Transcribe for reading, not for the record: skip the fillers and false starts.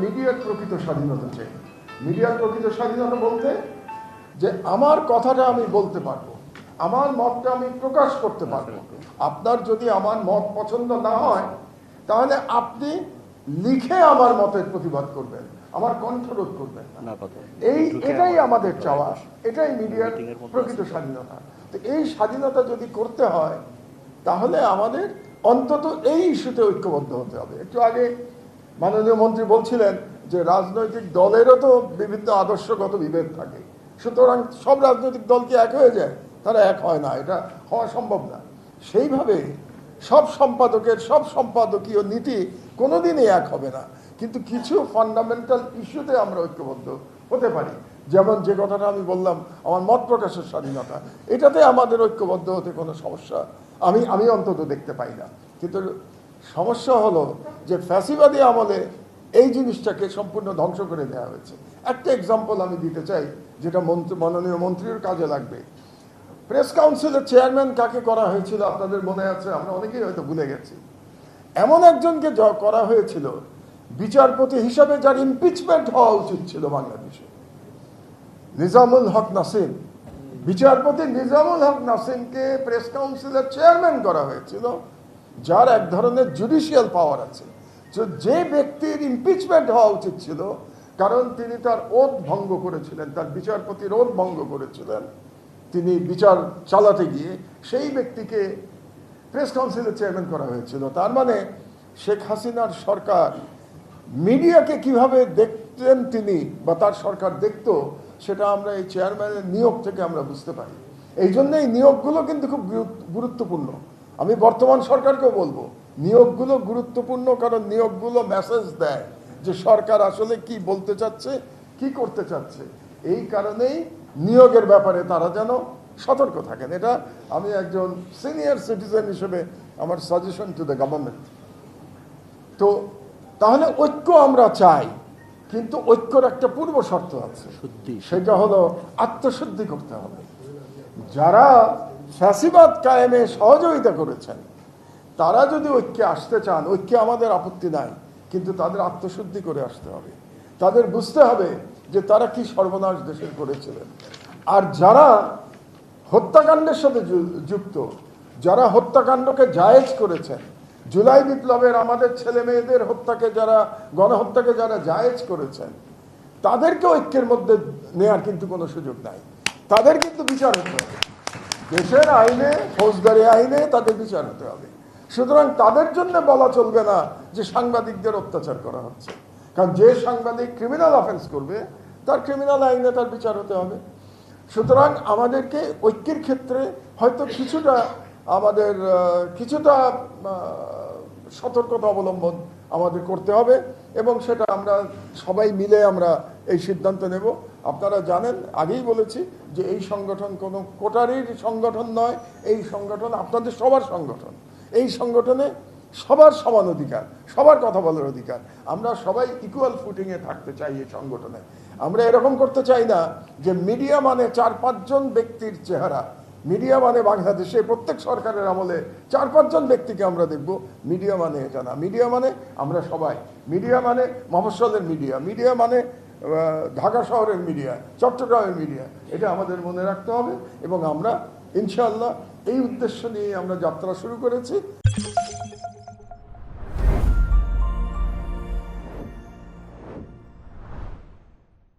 মিডিয়ার প্রকৃত স্বাধীনতা চাই। মিডিয়ার প্রকৃত স্বাধীনতা বলতে যে আমার কথাটা আমি বলতে পারবো, আমার মতটা আমি প্রকাশ করতে পারবো। আপনার যদি আমার মত পছন্দ না হয় তাহলে আপনি লিখে আমার মতের প্রতিবাদ করবেন, আমার কণ্ঠরোধ করবেন না। এটাই আমাদের চাওয়া, এটাই মিডিয়ার প্রকৃত স্বাধীনতা। তো এই স্বাধীনতা যদি করতে হয় তাহলে আমাদের অন্তত এই ইস্যুতে ঐক্যবদ্ধ হতে হবে। একটু আগে মাননীয় মন্ত্রী বলছিলেন যে রাজনৈতিক দলেরও তো বিভিন্ন আদর্শগত বিভেদ থাকে, সুতরাং সব রাজনৈতিক দল কি এক হয়ে যায়? তারা এক হয় না, এটা হওয়া সম্ভব না। সেইভাবে সব সম্পাদকের সব সম্পাদকীয় নীতি কোনোদিনই এক হবে না, কিন্তু কিছু ফান্ডামেন্টাল ইস্যুতে আমরা ঐক্যবদ্ধ হতে পারি। যেমন যে কথাটা আমি বললাম, আমার মত প্রকাশের স্বাধীনতা, এটাতে আমাদের ঐক্যবদ্ধ হতে কোনো সমস্যা আমি অন্তত দেখতে পাই না। কিন্তু সমস্যা হলো যে ফ্যাসিবাদী আমলে এই জিনিসটাকে সম্পূর্ণ ধ্বংস করে দেওয়া হয়েছে। একটা এক্সাম্পল আমি দিতে চাই যেটা মাননীয় মন্ত্রীর কাজে লাগবে। প্রেস কাউন্সিলের চেয়ারম্যান কাকে করা হয়েছিল আপনাদের মনে আছে? আমরা অনেকেই হয়তো ভুলে গেছি। এমন একজনকে করা হয়েছিল বিচারপতি হিসাবে যার ইমপিচমেন্ট হওয়া উচিত ছিল বাংলাদেশে, নিজামুল হক নাসিম। বিচারপতি নিজামুল হক নাসিমকে প্রেস কাউন্সিলের চেয়ারম্যান করা হয়েছিল, যার এক ধরনের জুডিশিয়াল পাওয়ার আছে। যে ব্যক্তির ইমপিচমেন্ট হওয়া উচিত ছিল, কারণ তিনি তার ওথ ভঙ্গ করেছিলেন, তার বিচারপতির ওথ ভঙ্গ করেছিলেন, তিনি বিচার চালাতে গিয়ে, সেই ব্যক্তিকে প্রেস কাউন্সিলের চেয়ারম্যান করা হয়েছিল। তার মানে শেখ হাসিনার সরকার মিডিয়াকে কিভাবে দেখতেন তিনি বা তার সরকার দেখত, সেটা আমরা এই চেয়ারম্যানের নিয়োগ থেকে আমরা বুঝতে পারি। এই জন্য এই নিয়োগগুলো কিন্তু খুব গুরুত্বপূর্ণ। আমি বর্তমান সরকারকেও বলবো, নিয়োগগুলো গুরুত্বপূর্ণ, কারণ নিয়োগগুলো মেসেজ দেয় যে সরকার আসলে কি বলতে চাচ্ছে, কি করতে চাচ্ছে। এই কারণেই নিয়োগের ব্যাপারে তারা যেন সতর্ক থাকেন। এটা আমি একজন সিনিয়র সিটিজেন হিসেবে আমার সাজেশন টু দ্য গভর্নমেন্ট। তো তাহলে ঐক্য আমরা চাই, কিন্তু ঐক্যর একটা পূর্ব শর্ত আছে, সেটা হলো আত্মশুদ্ধি করতে হবে। যারা ফ্যাসিবাদ কায়েমে সহযোগিতা করেছেন তারা যদি ঐক্যে আসতে চান, ঐক্যে আমাদের আপত্তি নাই, কিন্তু তাদের আত্মশুদ্ধি করে আসতে হবে। তাদের বুঝতে হবে যে তারা কি সর্বনাশ দেশের করেছিলেন। আর যারা হত্যাকাণ্ডের সাথে যুক্ত, যারা হত্যাকাণ্ডকে জায়েজ করেছেন, জুলাই বিপ্লবের আমাদের ছেলে মেয়েদের হত্যাকে যারা, গণহত্যাকে যারা জায়েজ করেছেন, তাদেরকে ঐক্যের মধ্যে নেওয়ার কিন্তু কোনো সুযোগ নাই। তাদের কিন্তু বিচার হতে হবে, দেশের আইনে, ফৌজদারি আইনে তাদের বিচার হতে হবে। সুতরাং তাদের জন্য বলা চলবে না যে সাংবাদিকদের অত্যাচার করা হচ্ছে, কারণ যে সাংবাদিক ক্রিমিনাল অফেন্স করবে তার ক্রিমিনাল আইনে তার বিচার হতে হবে। সুতরাং আমাদেরকে ঐক্যের ক্ষেত্রে হয়তো কিছুটা সতর্কতা অবলম্বন আমাদের করতে হবে, এবং সেটা আমরা সবাই মিলে আমরা এই সিদ্ধান্ত নেব। আপনারা জানেন, আগেই বলেছি যে এই সংগঠন কোনো কোটারির সংগঠন নয়, এই সংগঠন আপনাদের সবার সংগঠন। এই সংগঠনে সবার সমান অধিকার, সবার কথা বলার অধিকার। আমরা সবাই ইকুয়াল ফুটিংয়ে থাকতে চাই এই সংগঠনে। আমরা এরকম করতে চাই না যে মিডিয়া মানে 4-5 জন ব্যক্তির চেহারা। মিডিয়া মানে বাংলাদেশে প্রত্যেক সরকারের আমলে 4-5 জন ব্যক্তিকে আমরা দেখব। মিডিয়া মানে এটা না। মিডিয়া মানে আমরা সবাই। মিডিয়া মানে মফস্বলের মিডিয়া, মিডিয়া মানে ঢাকা শহরের মিডিয়া, চট্টগ্রামের মিডিয়া। এটা আমাদের মনে রাখতে হবে, এবং আমরা ইনশাআল্লাহ এই উদ্দেশ্য নিয়ে আমরা যাত্রা শুরু করেছি।